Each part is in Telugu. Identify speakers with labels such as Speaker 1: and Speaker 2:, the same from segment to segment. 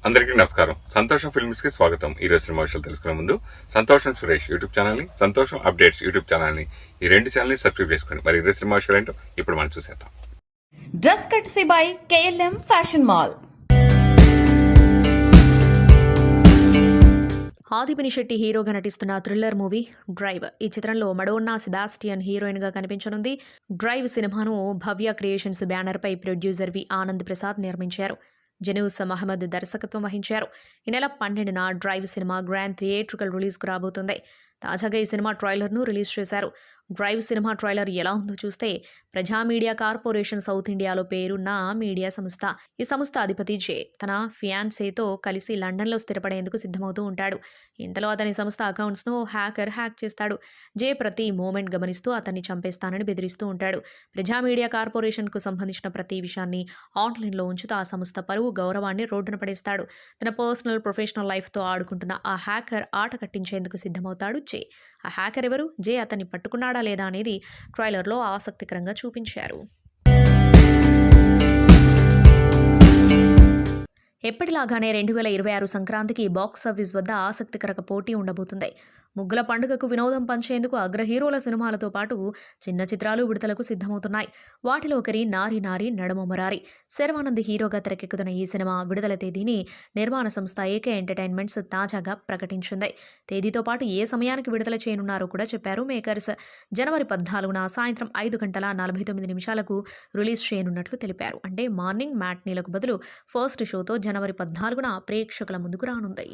Speaker 1: అందరికీ నమస్కారం. సంతోషం ఫిల్మ్స్ కి స్వాగతం. ఈ రోజు సినిమా విషయాలు తెలుసుకునే ముందు సంతోషం సురేష్ యూట్యూబ్ ఛానల్ ని, సంతోషం అప్డేట్స్ యూట్యూబ్ ఛానల్ ని, ఈ రెండు ఛానల్ ని సబ్స్క్రైబ్ చేసుకోండి. మరి ఈ రోజు సినిమా విషయాలు ఏంటో ఇప్పుడు మనం చూసేద్దాం.
Speaker 2: Dress courtesy by KLM fashion mall.
Speaker 3: Aadhi Pinisetty హీరోగా నటిస్తున్న థ్రిల్లర్ మూవీ డ్రైవ్. ఈ చిత్రంలో మడోన్నా సెబాస్టియన్ హీరోయిన్ గా కనిపించనుంది. డ్రైవ్ సినిమాను భవ్య క్రియేషన్స్ బ్యానర్ పై ప్రొడ్యూసర్ వి ఆనంద్ ప్రసాద్ నిర్మించారు. జనూస్ మహమ్మద్ దర్శకత్వం వహించారు. ఈ నెల 12న డ్రైవ్ సినిమా గ్రాండ్ థియేట్రికల్ రిలీజ్కు రాబోతుంది. తాజాగా ఈ సినిమా ట్రైలర్ను రిలీజ్ చేశారు. డ్రైవ్ సినిమా ట్రైలర్ ఎలా ఉందో చూస్తే, ప్రజా మీడియా కార్పొరేషన్ సౌత్ ఇండియాలో పేరున్న మీడియా సంస్థ. ఈ సంస్థ అధిపతి జే తన ఫియాన్సేతో కలిసి లండన్లో స్థిరపడేందుకు సిద్ధమవుతూ ఉంటాడు. ఇంతలో అతని సంస్థ అకౌంట్స్ను హ్యాకర్ హ్యాక్ చేస్తాడు. జే ప్రతి మూమెంట్ గమనిస్తూ అతన్ని చంపేస్తానని బెదిరిస్తూ ఉంటాడు. ప్రజా మీడియా కార్పొరేషన్కు సంబంధించిన ప్రతి విషయాన్ని ఆన్లైన్లో ఉంచుతూ ఆ సంస్థ పరువు గౌరవాన్ని రోడ్డున పడేస్తాడు. తన పర్సనల్ ప్రొఫెషనల్ లైఫ్తో ఆడుకుంటున్న ఆ హ్యాకర్ ఆట కట్టించేందుకు సిద్ధమవుతాడు జే. ఆ హ్యాకర్ ఎవరు, జే అతన్ని పట్టుకున్నాడా లేదా అనేది ట్రైలర్లో ఆసక్తికరంగా చూపించారు. ఎప్పటిలాగానే 2026 సంక్రాంతికి బాక్సాఫీస్ వద్ద ఆసక్తికర పోటీ ఉండబోతుంది. ముగ్గుల పండుగకు వినోదం పంచేందుకు అగ్ర హీరోల సినిమాలతో పాటు చిన్న చిత్రాలు విడుదలకు సిద్ధమవుతున్నాయి. వాటిలో ఒకరి నారి నారి నడుమ మురారి. శర్వానంద్ హీరోగా తెరకెక్కుతున్న ఈ సినిమా విడుదల తేదీని నిర్మాణ సంస్థ AK ఎంటర్టైన్మెంట్స్ తాజాగా ప్రకటించింది. తేదీతో పాటు ఏ సమయానికి విడుదల చేయనున్నారో కూడా చెప్పారు మేకర్స్. జనవరి 14న సాయంత్రం 5:49 రిలీజ్ చేయనున్నట్లు తెలిపారు. అంటే మార్నింగ్ మ్యాట్నీలకు బదులు ఫస్ట్ షోతో జనవరి 14న ప్రేక్షకుల ముందుకు రానుంది.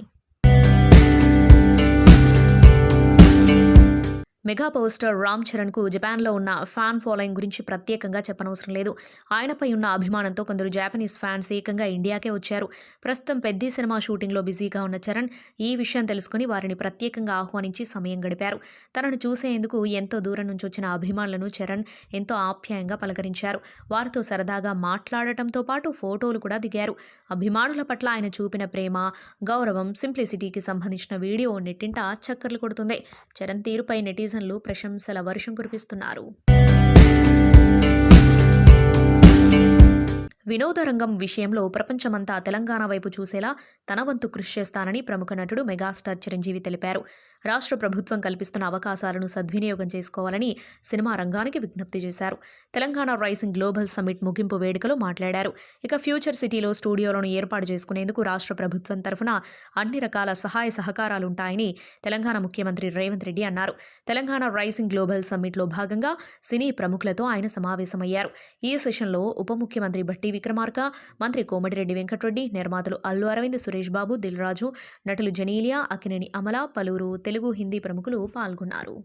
Speaker 3: మెగా పవర్ స్టార్ రామ్ చరణ్కు జపాన్లో ఉన్న ఫ్యాన్ ఫాలోయింగ్ గురించి ప్రత్యేకంగా చెప్పనవసరం లేదు. ఆయనపై ఉన్న అభిమానంతో కొందరు జాపనీస్ ఫ్యాన్స్ ఏకంగా ఇండియాకే వచ్చారు. ప్రస్తుతం పెద్ద సినిమా షూటింగ్లో బిజీగా ఉన్న చరణ్ ఈ విషయం తెలుసుకుని వారిని ప్రత్యేకంగా ఆహ్వానించి సమయం గడిపారు. తనను చూసేందుకు ఎంతో దూరం నుంచి వచ్చిన అభిమానులను చరణ్ ఎంతో ఆప్యాయంగా పలకరించారు. వారితో సరదాగా మాట్లాడటంతో పాటు ఫోటోలు కూడా దిగారు. అభిమానుల పట్ల ఆయన చూపిన ప్రేమ, గౌరవం, సింప్లిసిటీకి సంబంధించిన వీడియో నెట్టింట చక్కర్లు కొడుతుంది. చరణ్ తీరుపై నెటిజన్లు ప్రశంసల వర్షం కురిపిస్తున్నారు. వినోద రంగం విషయంలో ప్రపంచమంతా తెలంగాణ వైపు చూసేలా తన వంతు కృషి చేస్తానని ప్రముఖ నటుడు మెగాస్టార్ చిరంజీవి తెలిపారు. రాష్ట్ర ప్రభుత్వం కల్పిస్తున్న అవకాశాలను సద్వినియోగం చేసుకోవాలని సినిమా రంగానికి విజ్ఞప్తి చేశారు. తెలంగాణ రైసింగ్ గ్లోబల్ సమ్మిట్ ముగింపు వేడుకలో మాట్లాడారు. ఇక ఫ్యూచర్ సిటీలో స్టూడియోలను ఏర్పాటు చేసుకునేందుకు రాష్ట్ర ప్రభుత్వం తరఫున అన్ని రకాల సహాయ సహకారాలుంటాయని తెలంగాణ ముఖ్యమంత్రి రేవంత్ రెడ్డి అన్నారు. తెలంగాణ రైసింగ్ గ్లోబల్ సమ్మిట్లో భాగంగా సినీ ప్రముఖులతో ఆయన సమావేశమయ్యారు. ఈ సెషన్లో ఉప ముఖ్యమంత్రి భట్టి విక్రమార్క, మంత్రి కోమటిరెడ్డి వెంకటరెడ్డి, నిర్మాతలు అల్లు అరవింద్, సురేష్ బాబు, దిల్ రాజు, నటులు జనీలియా, అక్కినేని అమల, పలువురు తెలుగు, హిందీ ప్రముఖులు పాల్గొన్నారు.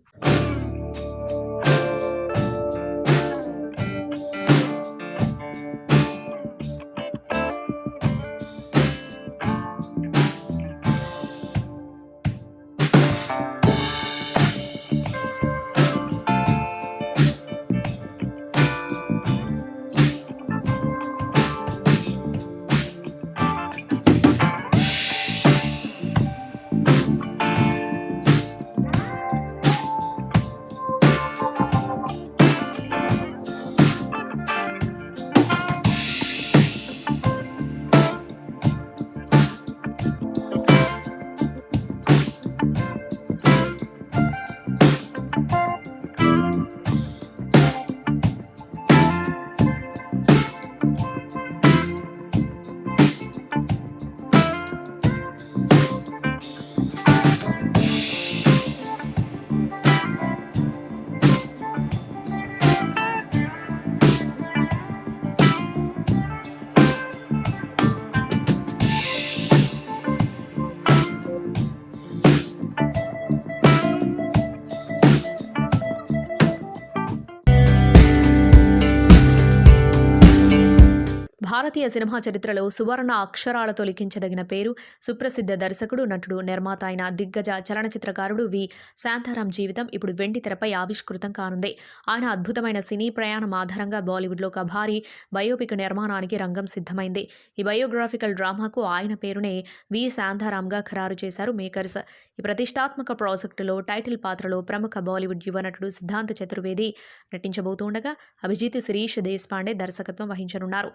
Speaker 3: భారతీయ సినిమా చరిత్రలో సువర్ణ అక్షరాలతో లిఖించదగిన పేరు సుప్రసిద్ధ దర్శకుడు, నటుడు, నిర్మాత అయిన దిగ్గజ చలనచిత్రకారుడు వి శాంతారాం జీవితం ఇప్పుడు వెండి తెరపై ఆవిష్కృతం కానుంది. ఆయన అద్భుతమైన సినీ ప్రయాణం ఆధారంగా బాలీవుడ్లో ఒక భారీ బయోపిక్ నిర్మాణానికి రంగం సిద్ధమైంది. ఈ బయోగ్రాఫికల్ డ్రామాకు ఆయన పేరునే వి శాంతారాంగా ఖరారు చేశారు మేకర్స్. ఈ ప్రతిష్టాత్మక ప్రాజెక్టులో టైటిల్ పాత్రలో ప్రముఖ బాలీవుడ్ యువ నటుడు సిద్ధాంత్ చతుర్వేది నటించబోతుండగా, అభిజిత్ శిరీష్ దేశపాండే దర్శకత్వం వహించనున్నారు.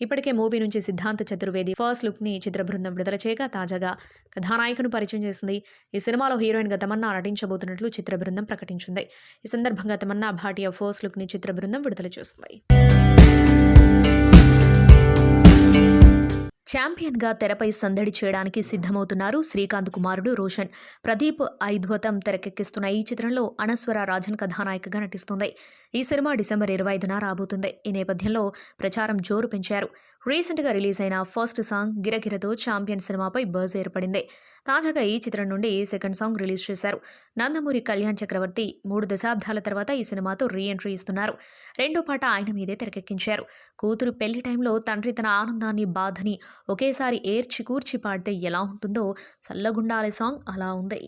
Speaker 3: ఇప్పటికే మూవీ నుంచి సిద్ధాంత్ చతుర్వేది ఫస్ట్ లుక్ని చిత్ర బృందం విడుదల చేయగా తాజాగా కథానాయకును పరిచయం చేసింది. ఈ సినిమాలో హీరోయిన్గా తమన్నా నటించబోతున్నట్లు చిత్ర బృందం ప్రకటించింది. ఈ సందర్భంగా తమన్నా భాటియా ఫస్ట్ లుక్ని చిత్ర బృందం విడుదల చేసింది. ఛాంపియన్గా తెరపై సందడి చేయడానికి సిద్ధమవుతున్నారు శ్రీకాంత్ కుమారుడు రోషన్. ప్రదీప్ ఐధ్వతం తెరకెక్కిస్తున్న ఈ చిత్రంలో అనస్వర రాజన్ కథానాయికగా నటిస్తుంది. ఈ సినిమా డిసెంబర్ 25న రాబోతుంది. ఈ నేపథ్యంలో ప్రచారం జోరు పెంచారు. రీసెంట్గా రిలీజ్ అయిన ఫస్ట్ సాంగ్ గిరగిరతో ఛాంపియన్ సినిమాపై బజ్ ఏర్పడింది. తాజాగా ఈ చిత్రం నుండి సెకండ్ సాంగ్ రిలీజ్ చేశారు. నందమూరి కళ్యాణ్ చక్రవర్తి 3 దశాబ్దాల తర్వాత ఈ సినిమాతో రీ ఎంట్రీ ఇస్తున్నారు. రెండో పాట ఆయన మీదే తెరకెక్కించారు. కూతురు పెళ్లి టైంలో తండ్రి తన ఆనందాన్ని బాధని ఒకేసారి ఏర్చి కూర్చి పాడితే ఎలా ఉంటుందో సల్లగుండాలి సాంగ్ అలా ఉంది.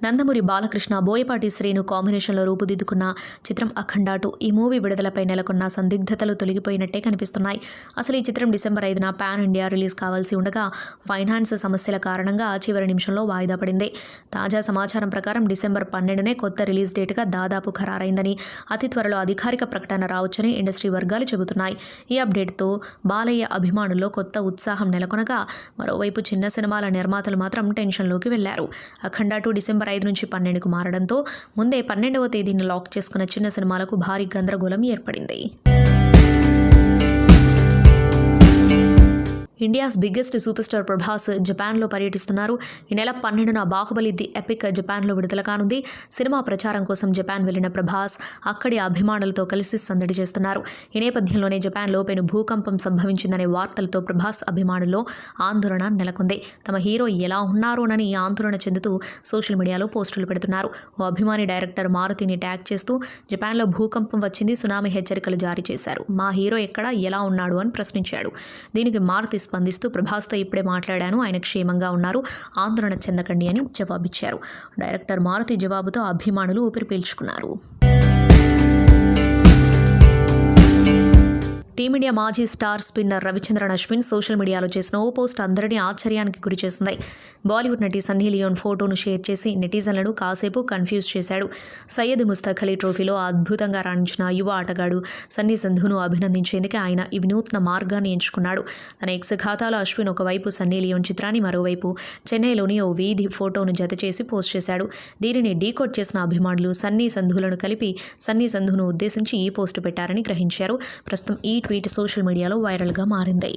Speaker 3: నందమూరి బాలకృష్ణ బోయపాటి శ్రీను కాంబినేషన్లో రూపుదిద్దుకున్న చిత్రం అఖండ 2. ఈ మూవీ విడుదలపై నెలకొన్న సందిగ్ధతలు తొలగిపోయినట్టే కనిపిస్తున్నాయి. అసలు ఈ చిత్రం డిసెంబర్ 5న పాన్ ఇండియా రిలీజ్ కావాల్సి ఉండగా ఫైనాన్స్ సమస్యల కారణంగా చివరి నిమిషంలో వాయిదా పడింది. తాజా సమాచారం ప్రకారం డిసెంబర్ 12నే కొత్త రిలీజ్ డేట్గా దాదాపు ఖరారైందని, అతి త్వరలో అధికారిక ప్రకటన రావచ్చని ఇండస్ట్రీ వర్గాలు చెబుతున్నాయి. ఈ అప్డేట్తో బాలయ్య అభిమానుల్లో కొత్త ఉత్సాహం నెలకొనగా, మరోవైపు చిన్న సినిమాల నిర్మాతలు మాత్రం టెన్షన్లోకి వెళ్లారు. అఖండ 2 డిసెంబర్ 5 నుంచి 12కు మారడంతో ముందే 12వ తేదీని లాక్ చేసుకున్న చిన్న సినిమాలకు భారీ గందరగోళం ఏర్పడింది. India's biggest super star Prabhas జపాన్లో పర్యటిస్తున్నారు. ఈ నెల 12న బాహుబలి ది ఎపిక్ జపాన్లో విడుదల కానుంది. సినిమా ప్రచారం కోసం జపాన్ వెళ్లిన ప్రభాస్ అక్కడి అభిమానులతో కలిసి సందడి చేస్తున్నారు. ఈ నేపథ్యంలోనే జపాన్లో పెను భూకంపం సంభవించిందనే వార్తలతో ప్రభాస్ అభిమానుల్లో ఆందోళన నెలకొంది. తమ హీరో ఎలా ఉన్నారోనని ఆందోళన చెందుతూ సోషల్ మీడియాలో పోస్టులు పెడుతున్నారు. ఓ అభిమాని డైరెక్టర్ మారుతిని ట్యాగ్ చేస్తూ జపాన్లో భూకంపం వచ్చింది, సునామీ హెచ్చరికలు జారీ చేశారు, మా హీరో ఎక్కడ ఎలా ఉన్నాడు అని ప్రశ్నించాడు. దీనికి మారుతి స్పందిస్తూ ప్రభాస్తో ఇప్పుడే మాట్లాడాను, ఆయన క్షేమంగా ఉన్నారు, ఆందోళన చెందకండి అని జవాబిచ్చారు. డైరెక్టర్ మారుతి జవాబుతో అభిమానులు ఊపిరి పీల్చుకున్నారు. టీమిండియా మాజీ star spinner Ravichandran Ashwin social మీడియాలో చేసిన ఓ పోస్ట్ అందరినీ ఆశ్చర్యానికి గురిచేసింది. బాలీవుడ్ నటి సన్నీ లియోన్ ఫోటోను షేర్ చేసి నెటిజన్లను కాసేపు కన్ఫ్యూజ్ చేశాడు. సయ్యద్ ముస్తక్ అలీ ట్రోఫీలో అద్భుతంగా రాణించిన యువ ఆటగాడు సన్నీ సంధును అభినందించేందుకు ఆయన ఈ వినూత్న మార్గాన్ని ఎంచుకున్నాడు. తన ఎక్స్ ఖాతాలో అశ్విన్ ఒకవైపు సన్నీ లియోన్ చిత్రాన్ని, మరోవైపు చెన్నైలోని ఓ వీధి ఫోటోను జత చేసి పోస్ట్ చేశాడు. దీనిని డీకోడ్ చేసిన అభిమానులు సన్నీ సంధులను కలిపి సన్నీ సంధును ఉద్దేశించి ఈ పోస్టు పెట్టారని గ్రహించారు. ప్రస్తుతం ఈ ట్వీట్ సోషల్ మీడియాలో వైరల్గా మారింది.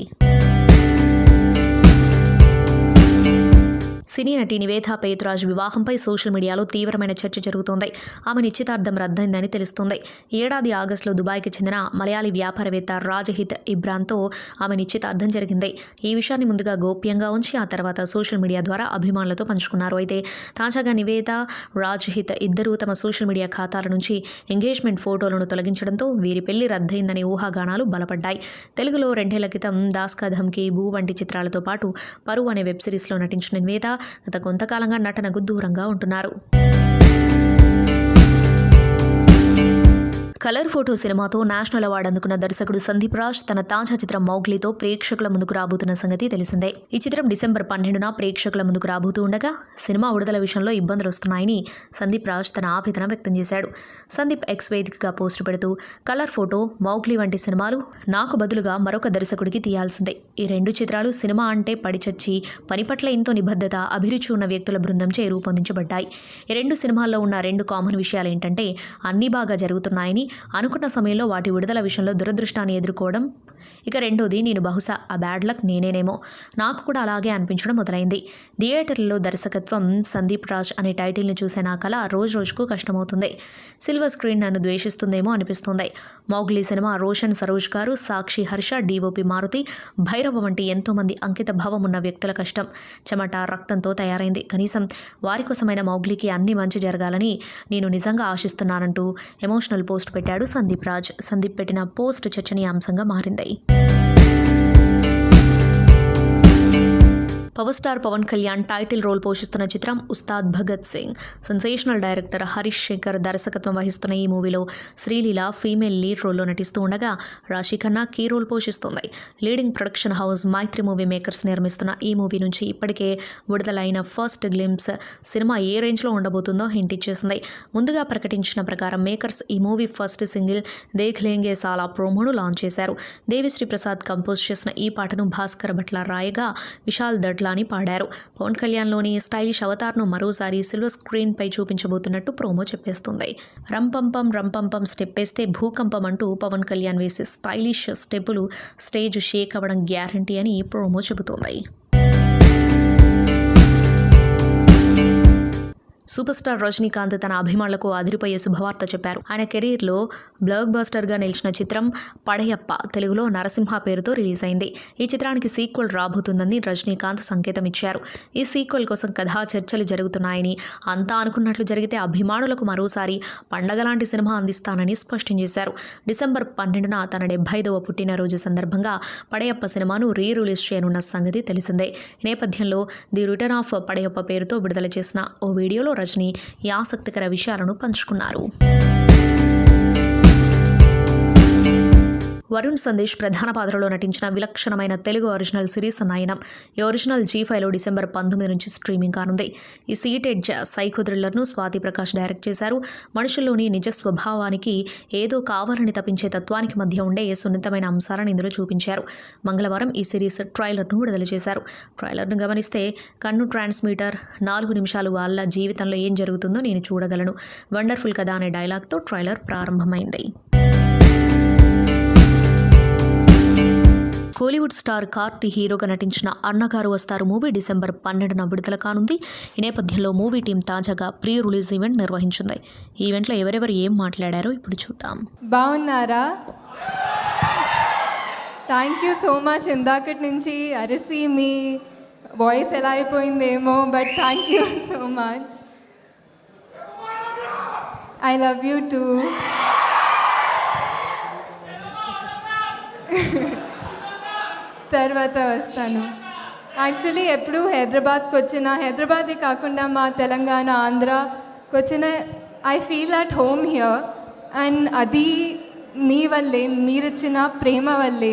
Speaker 3: సినీ నటి నివేదా పేతురాజ్ వివాహంపై సోషల్ మీడియాలో తీవ్రమైన చర్చ జరుగుతోంది. ఆమె నిశ్చితార్థం రద్దయిందని తెలుస్తోంది. ఈ ఏడాది ఆగస్టులో దుబాయ్కి చెందిన మలయాళీ వ్యాపారవేత్త రాజహిత్ ఇబ్రాన్తో ఆమె నిశ్చితార్థం జరిగింది. ఈ విషయాన్ని ముందుగా గోప్యంగా ఉంచి ఆ తర్వాత సోషల్ మీడియా ద్వారా అభిమానులతో పంచుకున్నారు. అయితే తాజాగా నివేదా, రాజ్హిత్ ఇద్దరూ తమ సోషల్ మీడియా ఖాతాల నుంచి ఎంగేజ్మెంట్ ఫోటోలను తొలగించడంతో వీరి పెళ్లి రద్దయిందనే ఊహాగానాలు బలపడ్డాయి. తెలుగులో 2 ఏళ్ల క్రితం దాస్ కా ధమ్కీ, భూ వంటి చిత్రాలతో పాటు పరువు అనే వెబ్ సిరీస్లో నటించిన నివేదా గత కొంతకాలంగా నటనకు దూరంగా ఉంటున్నారు. కలర్ ఫోటో సినిమాతో నేషనల్ అవార్డు అందుకున్న దర్శకుడు సందీప్ రాజ్ తన తాజా చిత్రం మౌగ్లీతో ప్రేక్షకుల ముందుకు రాబోతున్న సంగతి తెలిసిందే. ఈ చిత్రం డిసెంబర్ 12న ప్రేక్షకుల ముందుకు రాబోతూ ఉండగా సినిమా విడుదల విషయంలో ఇబ్బందులు వస్తున్నాయని సందీప్ రాజ్ తన ఆవేదన వ్యక్తం చేశాడు. సందీప్ ఎక్స్ వేదికగా పోస్టు పెడుతూ కలర్ ఫోటో, మౌగ్లీ వంటి సినిమాలు నాకు బదులుగా మరొక దర్శకుడికి తీయాల్సిందే. ఈ 2 చిత్రాలు సినిమా అంటే పడిచచ్చి పని పట్ల ఎంతో నిబద్ధత, అభిరుచి ఉన్న వ్యక్తుల బృందంచే రూపొందించబడ్డాయి. ఈ 2 సినిమాల్లో ఉన్న 2 కామన్ విషయాలు ఏంటంటే అన్నీ బాగా జరుగుతున్నాయని, అనుకున్న సమయంలో వాటి విడుదల విషయంలో దురదృష్టాన్ని ఎదుర్కోవడం. ఇక రెండోది, నేను బహుశా ఆ బ్యాడ్ లక్ నేనేనేమో, నాకు కూడా అలాగే అనిపించడం మొదలైంది. థియేటర్లలో దర్శకత్వం సందీప్ రాజ్ అనే టైటిల్ని చూసే నా కళ రోజు రోజుకు కష్టమవుతుంది. సిల్వర్ స్క్రీన్ నన్ను ద్వేషిస్తుందేమో అనిపిస్తుంది. మౌగ్లీ సినిమా రోషన్ సరోజ్ గారు, సాక్షి హర్ష, డిఓపి మారుతి, భైరవ వంటి ఎంతోమంది అంకిత భావం ఉన్న వ్యక్తుల కష్టం, చెమట, రక్తంతో తయారైంది. కనీసం వారి కోసమైన మౌగ్లీకి అన్ని మంచి జరగాలని నేను నిజంగా ఆశిస్తున్నానంటూ ఎమోషనల్ పోస్ట్ పెట్టాడు సందీప్ రాజ్. సందీప్ పెట్టిన పోస్ట్ చర్చనీయాంశంగా మారింది. Power star Pavan Kalyan title role పోషిస్తున్న చిత్రం ఉస్తాద్ భగత్ సింగ్. సెన్సేషనల్ డైరెక్టర్ హరీష్ శేఖర్ దర్శకత్వం వహిస్తున్న ఈ మూవీలో శ్రీలీల ఫీమేల్ లీడ్ రోల్లో నటిస్తూ ఉండగా రాశి ఖన్నా కీ రోల్ పోషిస్తుంది. లీడింగ్ ప్రొడక్షన్ హౌస్ మైత్రి మూవీ మేకర్స్ నిర్మిస్తున్న ఈ మూవీ నుంచి ఇప్పటికే విడుదలైన ఫస్ట్ గ్లింప్స్ సినిమా ఏ రేంజ్లో ఉండబోతుందో హింట్ ఇచ్చేసింది. ముందుగా ప్రకటించిన ప్రకారం మేకర్స్ ఈ మూవీ ఫస్ట్ సింగిల్ దేఖ్ లేంగే సాలా ప్రోమోను లాంచ్ చేశారు. దేవిశ్రీ ప్రసాద్ కంపోజ్ చేసిన ఈ పాటను భాస్కర్ భట్ల రాయగా విశాల్ దట్లాని పాడారు. పవన్ కళ్యాణ్లోని స్టైలిష్ అవతార్ను మరోసారి సిల్వర్ స్క్రీన్ పై చూపించబోతున్నట్టు ప్రోమో చెప్పేస్తుంది. రంపంపం స్టెప్ వేస్తే భూకంపం అంటూ పవన్ కళ్యాణ్ వేసే స్టైలిష్ స్టెప్పులు స్టేజ్ షేక్ అవ్వడం గ్యారంటీ అని ప్రోమో చెబుతోంది. సూపర్ స్టార్ రజనీకాంత్ తన అభిమానులకు అదిరిపోయే శుభవార్త చెప్పారు. ఆయన కెరీర్లో బ్లాక్ బస్టర్గా నిలిచిన చిత్రం పడయప్ప తెలుగులో నరసింహ పేరుతో రిలీజ్ అయింది. ఈ చిత్రానికి సీక్వెల్ రాబోతుందని రజనీకాంత్ సంకేతం ఇచ్చారు. ఈ సీక్వెల్ కోసం కథా చర్చలు జరుగుతున్నాయని, అంతా అనుకున్నట్లు జరిగితే అభిమానులకు మరోసారి పండగ లాంటి సినిమా అందిస్తానని స్పష్టం చేశారు. డిసెంబర్ 12న తన 75వ పుట్టినరోజు సందర్భంగా పడయప్ప సినిమాను రిలీజ్ చేయనున్న సంగతి తెలిసిందే. ఈ నేపథ్యంలో ది రిటర్న్ ఆఫ్ పడయప్ప పేరుతో విడుదల చేసిన ఓ వీడియోలో రజనీ ఈ ఆసక్తికర విషయాలను పంచుకున్నారు. వరుణ్ సందేశ్ ప్రధాన పాత్రలో నటించిన విలక్షణమైన తెలుగు ఒరిజినల్ సిరీస్ నయనం. ఈ ఒరిజినల్ G5లో డిసెంబర్ 19 నుంచి స్ట్రీమింగ్ కానుంది. ఈ సీటెడ్ సైకో థ్రిల్లర్ను స్వాతి ప్రకాష్ డైరెక్ట్ చేశారు. మనుషుల్లోని నిజ స్వభావానికి ఏదో కావాలని తప్పించే తత్వానికి మధ్య ఉండే సున్నితమైన అంశాలను ఇందులో చూపించారు. మంగళవారం ఈ సిరీస్ ట్రైలర్ను విడుదల చేశారు. ట్రైలర్ను గమనిస్తే కన్ను ట్రాన్స్మిటర్ 4 నిమిషాలు వాళ్ళ జీవితంలో ఏం జరుగుతుందో నేను చూడగలను, వండర్ఫుల్ కదా అనే డైలాగ్తో ట్రైలర్ ప్రారంభమైంది. కోలీవుడ్ స్టార్ కార్తీ హీరోగా నటించిన అన్నగారు వస్తారు మూవీ డిసెంబర్ 12న విడుదల కానుంది. ఈ నేపథ్యంలో మూవీ టీం తాజాగా ప్రీ రిలీజ్ ఈవెంట్ నిర్వహించింది. ఈ ఈవెంట్లో ఎవరెవరు ఏం మాట్లాడారో ఇప్పుడు చూద్దాం.
Speaker 4: బాగున్నారా? Thank you so much. ఇందాకటి నుంచి అరిసి మీ వాయిస్ ఎలా అయిపోయిందేమో, but thank you so much. I love you too. తర్వాత వస్తాను. యాక్చువల్లీ ఎప్పుడు హైదరాబాద్కి వచ్చిన, హైదరాబాదే కాకుండా మా తెలంగాణ ఆంధ్రాకి వచ్చిన, I feel at home here. And అది మీ వల్లే, మీరిచ్చిన ప్రేమ వల్లే.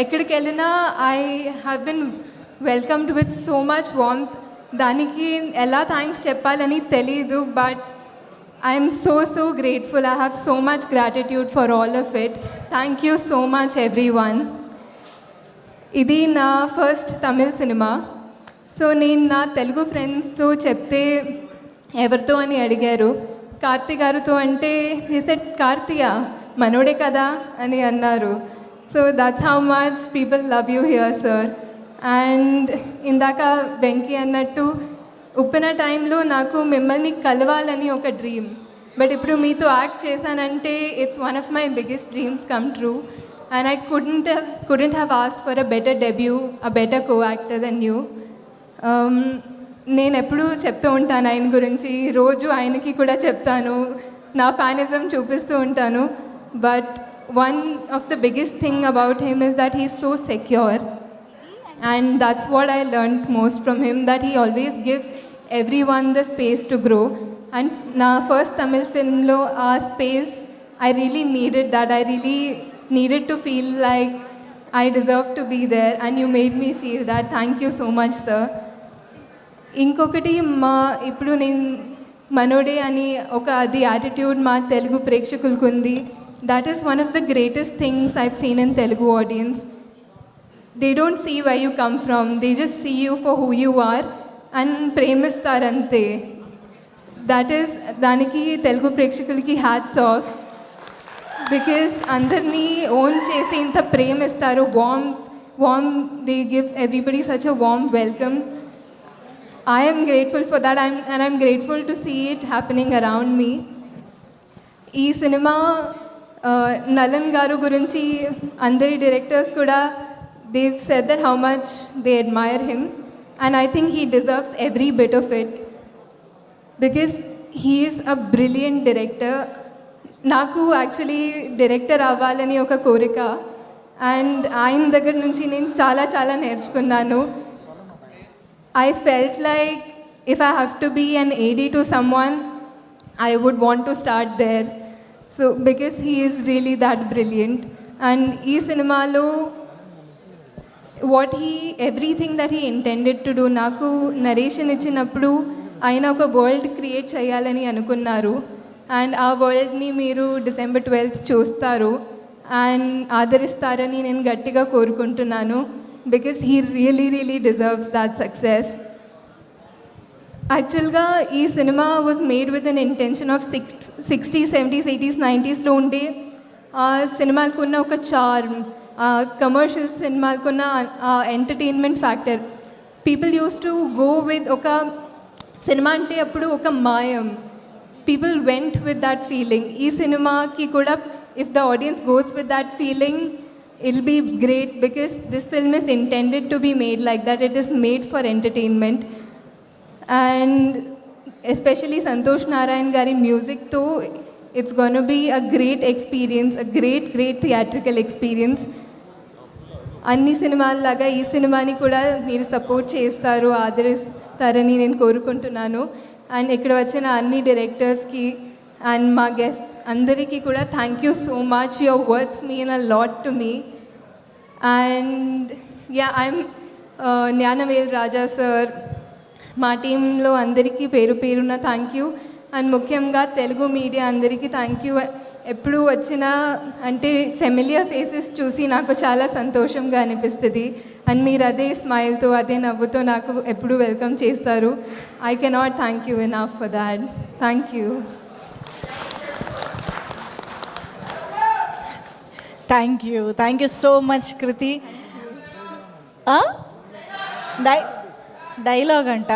Speaker 4: ఎక్కడికి వెళ్ళినా I have been welcomed with so much warmth. దానికి ఎలా థ్యాంక్స్ చెప్పాలని తెలీదు, but I'm so grateful. I have so much gratitude for all of it. Thank you so much everyone. ఇది నా ఫస్ట్ తమిళ్ సినిమా. సో నేను నా తెలుగు ఫ్రెండ్స్తో చెప్తే ఎవరితో అని అడిగారు. కార్తీ గారితో అంటే he said కార్తీయా మనోడే కదా అని అన్నారు. So that's how much people love you here sir. And ఇందాక వెంకీ అన్నట్టు ఉప్పిన టైంలో నాకు మిమ్మల్ని కలవాలని ఒక డ్రీమ్, బట్ ఇప్పుడు మీతో యాక్ట్ చేశానంటే it's one of my biggest dreams come true. And I couldn't have asked for a better debut, a better co-actor than you. నేను ఎప్పుడూ చెప్తూ ఉంటాను ఆయన గురించి, రోజు ఆయనకి కూడా చెప్తాను, నా ఫ్యానిజం చూపిస్తూ ఉంటాను. But one of the biggest thing about him is that he is so secure. And that's what I learned most from him, that he always gives everyone the space to grow. And na first Tamil film lo aa space I really needed that. I really needed to feel like I deserve to be there, and you made me feel that. Thank you so much, sir. ఇంకొకటి మా ఇప్పుడు నేను మనోడే అని ఒక అది యాటిట్యూడ్ మా తెలుగు ప్రేక్షకులకు ఉంది. That is one of the greatest things I've seen in Telugu audience. They don't see why you come from, they just see you for who you are and ప్రేమిస్తారంతే. దట్ ఈస్ దానికి తెలుగు ప్రేక్షకులకి హ్యాట్స్ ఆఫ్. బికాస్ అందరినీ ఓన్ చేసి ఇంత ప్రేమిస్తారు, warm they give everybody such a warm welcome. I am grateful for that, and I'm grateful to see it happening around me. ఈ సినిమా నలన్ గారు గురించి అందరి డైరెక్టర్స్ కూడా they've said that how much they admire him, and I think he deserves every bit of it because he is a brilliant director. నాకు యాక్చువల్లీ డైరెక్టర్ అవ్వాలని ఒక కోరిక, అండ్ ఆయన దగ్గర నుంచి నేను చాలా నేర్చుకున్నాను. I felt like if I have to be an AD to someone, I would want to start there. So because he is really that brilliant. And ee cinemalo everything that he intended to do, నాకు నరేషన్ ఇచ్చినప్పుడు ఆయన ఒక వరల్డ్ క్రియేట్ చేయాలని అనుకున్నారు. అండ్ ఆ వరల్డ్ని మీరు December 12th చూస్తారు అండ్ ఆదరిస్తారని నేను గట్టిగా కోరుకుంటున్నాను. Because he really deserves that success. యాక్చువల్గా ఈ సినిమా was made with an intention of 60s, 70s, 80s, 90sలో ఉండే ఆ సినిమాలకు ఉన్న ఒక చార్మ్, కమర్షియల్ సినిమాలకున్న entertainment factor. People use to go with ఒక సినిమా అంటే అప్పుడు ఒక మాయం. People went with that feeling. ఈ సినిమాకి కూడా if the audience goes with that feeling, it'll be great because this film is intended to be made like that. It is made for entertainment. And especially Santosh Narayan gari music too, it's going to be a great experience, a great theatrical experience. అన్ని సినిమాల్లాగా ఈ సినిమాని కూడా మీరు సపోర్ట్ చేస్తారు, ఆదరిస్తారని నేను కోరుకుంటున్నాను. అండ్ ఇక్కడ వచ్చిన అన్ని డైరెక్టర్స్కి అండ్ మా గెస్ట్స్ అందరికీ కూడా thank you so much. Your words mean a lot to me. And yeah, I'm Gnanavel Raja sir, మా టీంలో అందరికీ పేరున థ్యాంక్ యూ. అండ్ ముఖ్యంగా తెలుగు మీడియా అందరికీ థ్యాంక్ యూ. ఎప్పుడు వచ్చినా అంటే ఫెమిలియర్ ఫేసెస్ చూసి నాకు చాలా సంతోషంగా అనిపిస్తుంది. అండ్ మీరు అదే స్మైల్తో, అదే నవ్వుతో నాకు ఎప్పుడు వెల్కమ్ చేస్తారు. I cannot thank you enough for that. Thank you.
Speaker 5: Thank you so much Kriti. Dialogue అంట.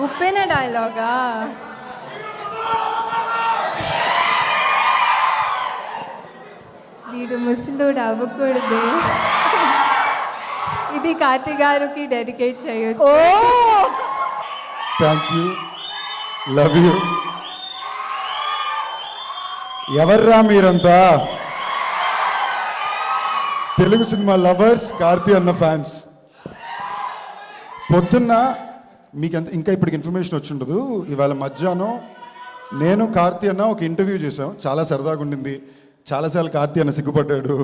Speaker 4: ఉప్పెన డైలాగా? వీడు ముసలోడు అవ్వకూడదు. ఇది కార్తీ గారికి డెడికేట్ చేయొచ్చు.
Speaker 6: Thank you, love you. ఎవర్రా మీరంతా? తెలుగు సినిమా లవర్స్, కార్తీ అన్న ఫ్యాన్స్. పొద్దున్న మీకు ఇంకా ఇప్పటికి ఇన్ఫర్మేషన్ వచ్చి ఉండదు. ఇవాళ మధ్యాహ్నం నేను కార్తీ అన్న ఒక ఇంటర్వ్యూ చేసాం, చాలా సరదాగా ఉండింది. చాలాసార్లు కార్తీ అన్న సిగ్గుపడ్డాడు.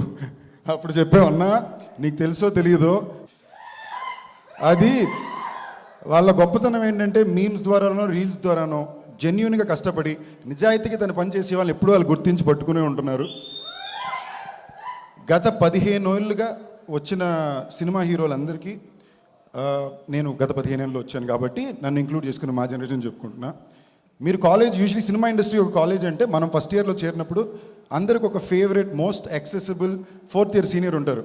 Speaker 6: అప్పుడు చెప్పామన్నా, నీకు తెలుసో తెలియదో, అది వాళ్ళ గొప్పతనం ఏంటంటే మీమ్స్ ద్వారానో రీల్స్ ద్వారానో జెన్యున్గా కష్టపడి నిజాయితీగా తన పని చేసే వాళ్ళు ఎప్పుడూ వాళ్ళు గుర్తించి పట్టుకునే ఉంటున్నారు. గత 15 ఏళ్ళుగా వచ్చిన సినిమా హీరోలందరికీ నేను గత 15 ఏళ్ళలో వచ్చాను కాబట్టి నన్ను ఇంక్లూడ్ చేసుకుని మా జనరేషన్ చెప్పుకుంటున్నా. మీరు కాలేజ్, యూజువలీ సినిమా ఇండస్ట్రీ ఒక కాలేజ్ అంటే మనం ఫస్ట్ ఇయర్లో చేరినప్పుడు అందరికి ఒక favourite, most accessible 4th year senior ఉంటారు.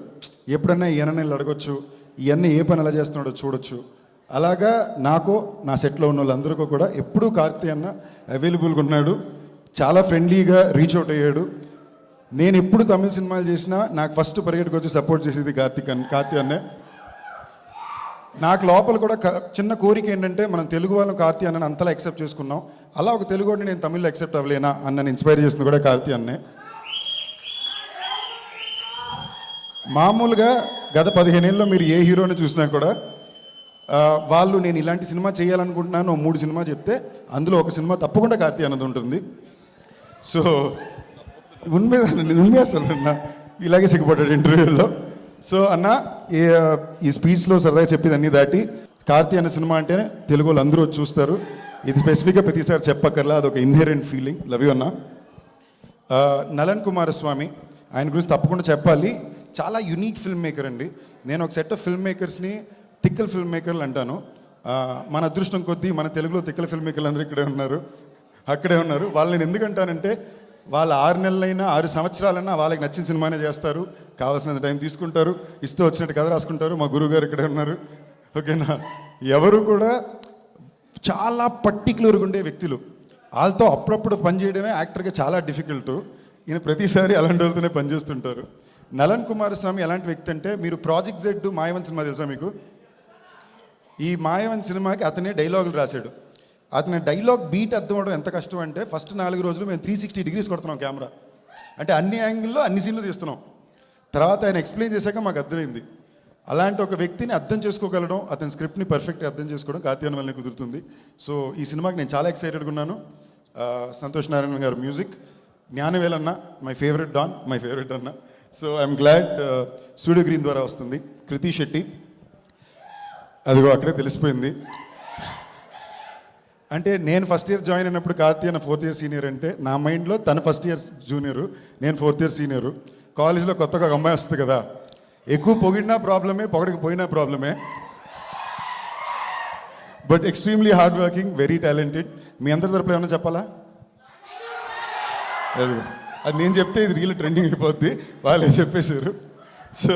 Speaker 6: ఎప్పుడన్నా ఈయన అడగొచ్చు, ఇవన్నీ ఏ పని ఎలా చేస్తున్నాడో చూడొచ్చు. అలాగా నాకు, నా సెట్లో ఉన్న వాళ్ళందరికీ కూడా ఎప్పుడూ కార్తీ అన్న అవైలబుల్గా ఉన్నాడు. చాలా ఫ్రెండ్లీగా రీచ్ అవుట్ అయ్యాడు. నేను ఎప్పుడు తమిళ సినిమాలు చేసినా నాకు ఫస్ట్ పరిగెట్టుకు వచ్చి సపోర్ట్ చేసేది కార్తీ అన్నే. నాకు లోపల కూడా చిన్న కోరిక ఏంటంటే, మనం తెలుగు వాళ్ళం కార్తీ అన్నని అంతలా యాక్సెప్ట్ చేసుకున్నాం, అలా ఒక తెలుగు వాడిని నేను తమిళ్లో యాక్సెప్ట్ అవ్వలేనా అన్నని ఇన్స్పైర్ చేసింది కూడా కార్తీ అన్నే. మామూలుగా గత 15 ఏళ్ళలో మీరు ఏ హీరోని చూసినా కూడా వాళ్ళు నేను ఇలాంటి సినిమా చేయాలనుకుంటున్నాను 3 సినిమా చెప్తే అందులో ఒక సినిమా తప్పకుండా కార్తీ అన్నది ఉంటుంది. సో ఉన్మేస్తాను ఇలాగే సిగ్గుపడ్డాడు ఇంటర్వ్యూలో. సో అన్న, ఈ స్పీచ్లో సరదాగా చెప్పేది అన్నీ దాటి కార్తీ అన్న సినిమా అంటేనే తెలుగు వాళ్ళు అందరూ వచ్చి చూస్తారు. ఇది స్పెసిఫిక్గా ప్రతిసారి చెప్పక్కర్లా, అదొక ఇన్హెరెంట్ ఫీలింగ్. లవ్ యూ అన్న. నలన్ కుమారస్వామి, ఆయన గురించి తప్పకుండా చెప్పాలి. చాలా యునీక్ ఫిల్మ్ మేకర్ అండి. నేను ఒక సెట్ ఆఫ్ ఫిల్మ్ మేకర్స్ని తిక్కల ఫిల్మ్ మేకర్లు అంటాను. మన అదృష్టం కొద్దీ మన తెలుగులో తిక్కల ఫిల్మ్ మేకర్లు అందరూ అక్కడే ఉన్నారు. వాళ్ళని నేను ఎందుకంటానంటే, వాళ్ళు 6 నెలలైనా 6 సంవత్సరాలైనా వాళ్ళకి నచ్చిన సినిమానే చేస్తారు, కావాల్సినంత టైం తీసుకుంటారు, ఇష్టం వచ్చినట్టు కథ రాసుకుంటారు. మా గురువుగారు ఇక్కడే ఉన్నారు. ఓకేనా? ఎవరు కూడా చాలా పర్టికులర్గా ఉండే వ్యక్తులు. వాళ్ళతో అప్పుడప్పుడు పనిచేయడమే యాక్టర్గా చాలా డిఫికల్ట్. ఈయన ప్రతిసారి అలాంటి వాళ్ళతోనే పనిచేస్తుంటారు. నలన్ కుమారస్వామి ఎలాంటి వ్యక్తి అంటే, మీరు ప్రాజెక్ట్ జెడ్ మాయవన్ సినిమా తెలుసా మీకు? ఈ మాయవన్ సినిమాకి అతనే డైలాగులు రాశాడు. అతని డైలాగ్ బీట్ అర్థం అవడం ఎంత కష్టం అంటే, ఫస్ట్ 4 రోజులు మేము 360 degrees కొడుతున్నాం కెమెరా. అంటే అన్ని యాంగిల్లో అన్ని సీన్లు తీస్తున్నాం. తర్వాత ఆయన ఎక్స్ప్లెయిన్ చేశాక మాకు అర్థమైంది, అలాంటి ఒక వ్యక్తిని అర్థం చేసుకోగలడం, అతని స్క్రిప్ట్ని పర్ఫెక్ట్గా అర్థం చేసుకోవడం కార్తీయన్ వల్లనే కుదురుతుంది. సో ఈ సినిమాకి నేను చాలా ఎక్సైటెడ్గా ఉన్నాను. సంతోష్ నారాయణ గారు మ్యూజిక్, జ్ఞానవేల్ అన్న మై ఫేవరెట్ అన్న. So I'm glad studio green ద్వారా వస్తుంది. కృతి శెట్టి, అదిగో అక్కడే తెలిసిపోయింది. అంటే నేను ఫస్ట్ ఇయర్ జాయిన్ అయినప్పుడు కార్తీయన్ 4th ఇయర్ సీనియర్ అంటే నా మైండ్లో తన ఫస్ట్ ఇయర్ జూనియరు, నేను 4th ఇయర్ సీనియరు. కాలేజ్లో కొత్తగా ఒక అమ్మాయి వస్తుంది కదా, ఎక్కువ పొగిడినా ప్రాబ్లమే, పొగడకపోయినా ప్రాబ్లమే. But extremely hard working, very talented. మీ అందరి తరపున ఏమన్నా చెప్పాలా? అది నేను చెప్తే ఇది రీల్ ట్రెండింగ్ అయిపోద్ది, వాళ్ళే చెప్పేశారు. సో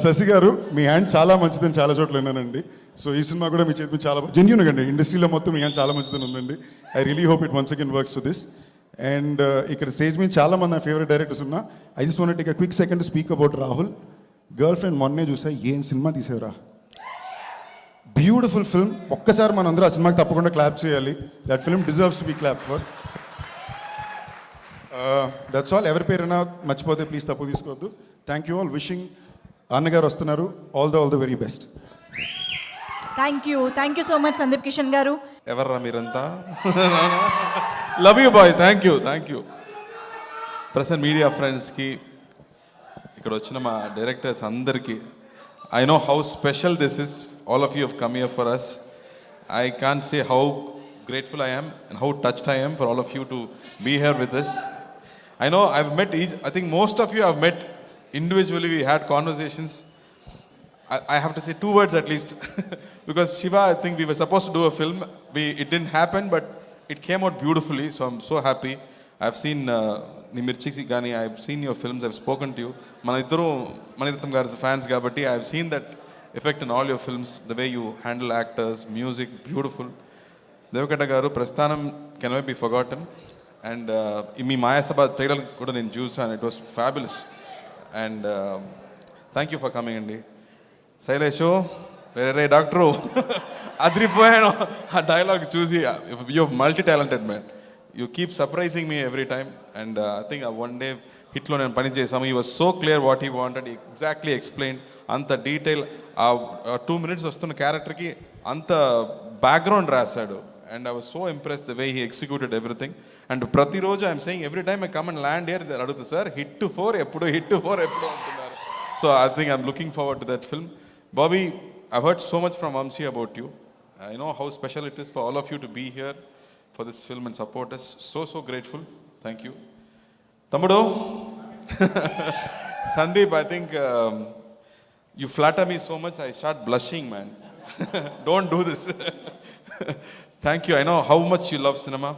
Speaker 6: శశి గారు, మీ హ్యాండ్ చాలా మంచిదని చాలా చోట్ల విన్నానండి. సో ఈ సినిమా కూడా మీ చేతి చాలా జెన్యూన్గా అండి, ఇండస్ట్రీలో మొత్తం మీ హ్యాండ్ చాలా మంచిదని ఉందండి. I really hope it once again works to this. And ఇక్కడ స్టేజ్ మీద చాలా మంది నా ఫేవరెట్ డైరెక్టర్స్ ఉన్నా. I just want take a quick second to speak about Rahul. Girl friend మొన్నే చూసా, ఏం సినిమా తీసేవరా, బ్యూటిఫుల్ ఫిల్మ్. ఒక్కసారి మనందరూ ఆ సినిమాకి తప్పకుండా క్లాప్ చేయాలి. That film deserves to be clap for. That's all. ఎవరి పేరైనా మర్చిపోతే ప్లీజ్ తప్పు తీసుకోవద్దు. Thank you all. విషింగ్ అన్నగారు వస్తున్నారు. All the very best.
Speaker 5: Thank you so much Sandeep Kishan గారు.
Speaker 7: ఎవర్రా మీరంతా? Love you boy. Thank you. Present media ఫ్రెండ్స్కి, ఇక్కడ వచ్చిన మా డైరెక్టర్స్ అందరికీ, I know how special this is. All of you have come here for us. I can't say how grateful I am and how touched I am for all of you to be here with us. I know I've met I think most of you have met individually. We had conversations. I have to say 2 words at least because Shiva, I think we were supposed to do a film. It didn't happen, but it came out beautifully, so I'm so happy. I've seen Nimirchi Gani, I've seen your films, I've spoken to you. Maniratham garu fans kabatti I've seen that effect in all your films, the way you handle actors, music, beautiful. Deva Katta గారు, Prasthanam cannot be forgotten. And మీ మాయాసభ ట్రైలర్ కూడా నేను చూసాను, it was fabulous. And thank you for coming అండి. శైలేషు, వేరే డాక్టరు, అదిరిపోయాను ఆ డైలాగ్ చూసి. You multi talented man, you keep surprising me every time. And I think one day హిట్లో నేను పని చేసాము. He was so clear what he wanted, exactly explain. అంత డీటెయిల్ ఆ 2 minutes వస్తున్న క్యారెక్టర్కి అంత బ్యాక్గ్రౌండ్ రాశాడు. And I was so impressed the way he executed everything. And ప్రతిరోజు I'm saying every time I come and land here, they అడుగుతు సార్ hit to 4 ఎప్పుడు అంటున్నారు. So I think I'm looking forward to that film. Bobby, I've heard so much from Vamsi about you. I know how special it is for all of you to be here for this film and support us. So grateful. Thank you. Tammudu, Sandeep, I think you flatter me so much, I start blushing, man. Don't do this. Thank you. I know how much you love cinema.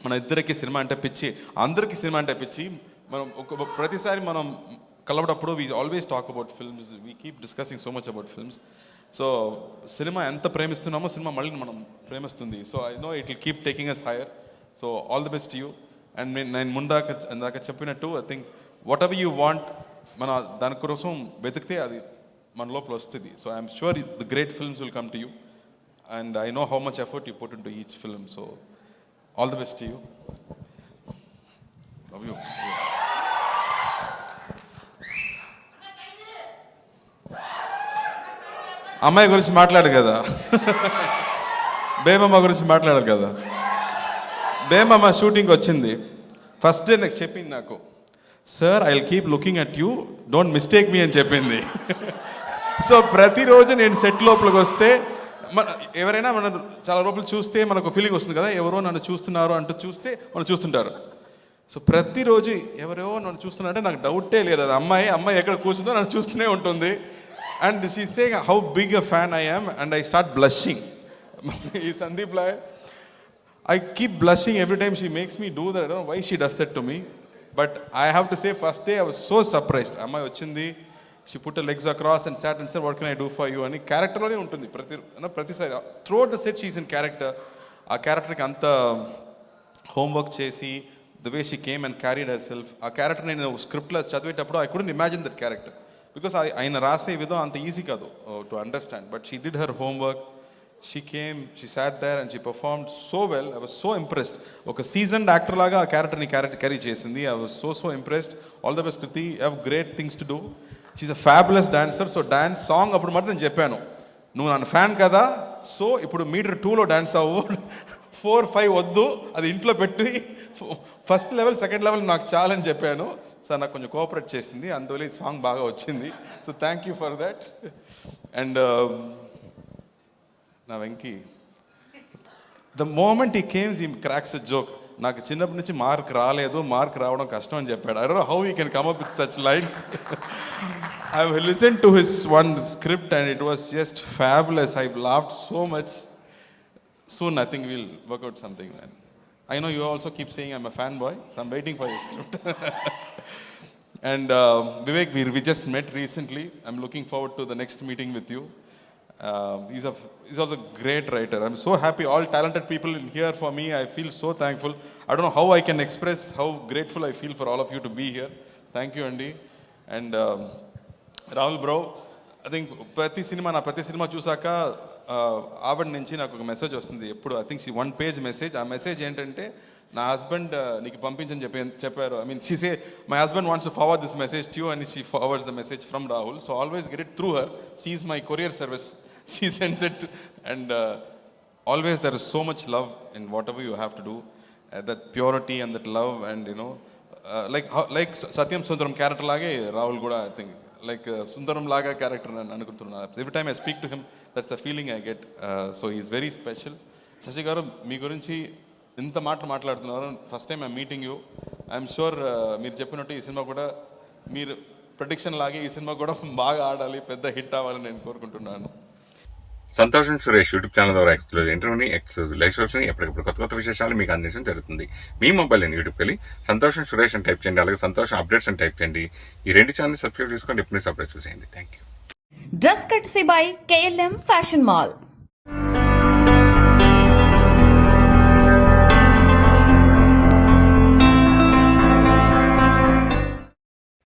Speaker 7: మన ఇద్దరికి సినిమా అంటే పిచ్చి, అందరికీ సినిమా అంటే పిచ్చి. మనం ప్రతిసారి మనం కలవడప్పుడు we always talk about films, we keep discussing so much about films. So cinema ఎంత ప్రేమిస్తున్నామో సినిమా మళ్ళీ మనం ప్రేమిస్తుంది. So I know it will keep taking us higher. So all the best you. And నేను ఇందాక చెప్పినట్టు I think whatever you want, మన దానికోసం వెతికితే అది మన లోపల వస్తుంది. So I'm sure the great films will come to you. And I know how much effort you put into each film. So all the best to you. Love you. అమ్మాయి గురించి మాట్లాడు కదా, బేమమ్మ గురించి మాట్లాడారు కదా. బేమమ్మ షూటింగ్కి వచ్చింది, ఫస్ట్ డే నాకు చెప్పింది, నాకు sir I will keep looking at you, don't mistake me అని చెప్పింది. సో ప్రతిరోజు నేను సెట్ లోపలికి వస్తే ఎవరైనా మనం చాలా రోజులు చూస్తే మనకు ఫీలింగ్ వస్తుంది కదా, ఎవరో నన్ను చూస్తున్నారు అంటూ చూస్తే మనం చూస్తుంటారు. సో ప్రతిరోజు ఎవరో నన్ను చూస్తున్నారంటే నాకు డౌటే లేదు, అది అమ్మాయి ఎక్కడ కూర్చుందో నన్ను చూస్తూనే ఉంటుంది. And she saying how big a fan I am and I start blushing. ఈ సందీప్ లా I keep blushing every time she makes me do that. I don't know why she does that to me. But I have to say, first day I was so surprised. Amma ochindi, she put her legs across and sat and said, what can I do for you? Ani character lone untundi pratisari throughout the set she is in character. Aa character ki anta homework chesi, the way she came and carried herself, aa character nenu script la chadivetappudu I couldn't imagine that character because ayina rase vidham anta easy kadu to understand, but she did her homework. She came, she sat there and she performed so well. I was so impressed. ఒక సీజన్డ్ యాక్టర్ లాగా ఆ క్యారెక్టర్ని క్యారీ చేసింది. I was so impressed. All the best, Kriti. You have great things to do. She's a fabulous dancer. So dance song అప్పుడు మాత్రం నేను చెప్పాను, నువ్వు నన్ను ఫ్యాన్ కదా, సో ఇప్పుడు మీటర్ 2లో డాన్స్ అవ్వు, 4, 5 వద్దు, అది ఇంట్లో పెట్టి ఫస్ట్ లెవెల్ సెకండ్ లెవెల్ నాకు చాలని చెప్పాను. సార్ నాకు కొంచెం కోఆపరేట్ చేసింది, అందువల్ల ఈ సాంగ్ బాగా వచ్చింది. So thank you for that. And నా వెంకీ, ద మూమెంట్ ఈ కేమ్స్ ఈ క్రాక్స్ ఎ జోక్. నాకు చిన్నప్పటి నుంచి మార్క్ రాలేదు, మార్క్ రావడం కష్టం అని చెప్పాడు. I don't know how you can come up with such lines. I listen to his one script and it was just fabulous. I laughed so much. Soon I think we'll work out something, man. I know you also keep saying I'm a fanboy, so I'm waiting for your script. And Vivek, we just met recently. I'm looking forward to the next meeting with you. He's also a great writer. I'm so happy. All talented people in here for me. I feel so thankful. I don't know how I can express how grateful I feel for all of you to be here. Thank you, Andy. And Rahul bro, I think ప్రతి సినిమా చూసాక ఆవిడ నుంచి నాకు ఒక మెసేజ్ వస్తుంది ఎప్పుడు. I think 1 page message. ఆ మెసేజ్ ఏంటంటే, నా హస్బెండ్ నీకు పంపించని చెప్పారు. I mean she say my husband wants to forward this message to you and she forwards the message from Rahul. So always get it through her. She is my courier service. She sends it and always there is so much love in whatever you have to do. That purity and that love and you know like Satyam Sundaram character లాగే రాహుల్ కూడా ఐ థింక్ లైక్ సుందరం లాగా క్యారెక్టర్ అని అనుకుంటున్నాను. Every time I speak to him that's the feeling I get. So is very special. Shashi గారు, మీ గురించి ఇంత మాట్లాడుతున్నారు. First time I meeting you. I'm sure మీరు చెప్పినట్టు ఈ సినిమా కూడా మీరు ప్రెడిక్షన్ లాగే ఈ సినిమా కూడా బాగా ఆడాలి, పెద్ద హిట్ అవ్వాలని నేను కోరుకుంటున్నాను.
Speaker 1: సంతోషం సురేష్ యూట్యూబ్ ఛానల్ ద్వారా ఎక్స్క్లూజివ్ ఇంటర్వ్యూని, ఎక్స్క్లూజివ్ లైవ్ షోస్ని, ఎప్పటికప్పుడు కొత్త విశేషాలు మీకు అందించడం జరుగుతుంది. మీ మొబైల్ యూట్యూబ్కి వెళ్ళి సంతోషం సురేష్ అని టైప్ చేయండి, అలాగే సంతోషం అప్డేట్స్ అని టైప్ చేయండి. ఈ 2 ఛానల్ సబ్స్క్రైబ్ చేసుకోండి, ఎప్పుడు సబ్స్క్రైబ్ చూసేయండి. Thank you.
Speaker 2: Dress courtesy by KLM fashion mall.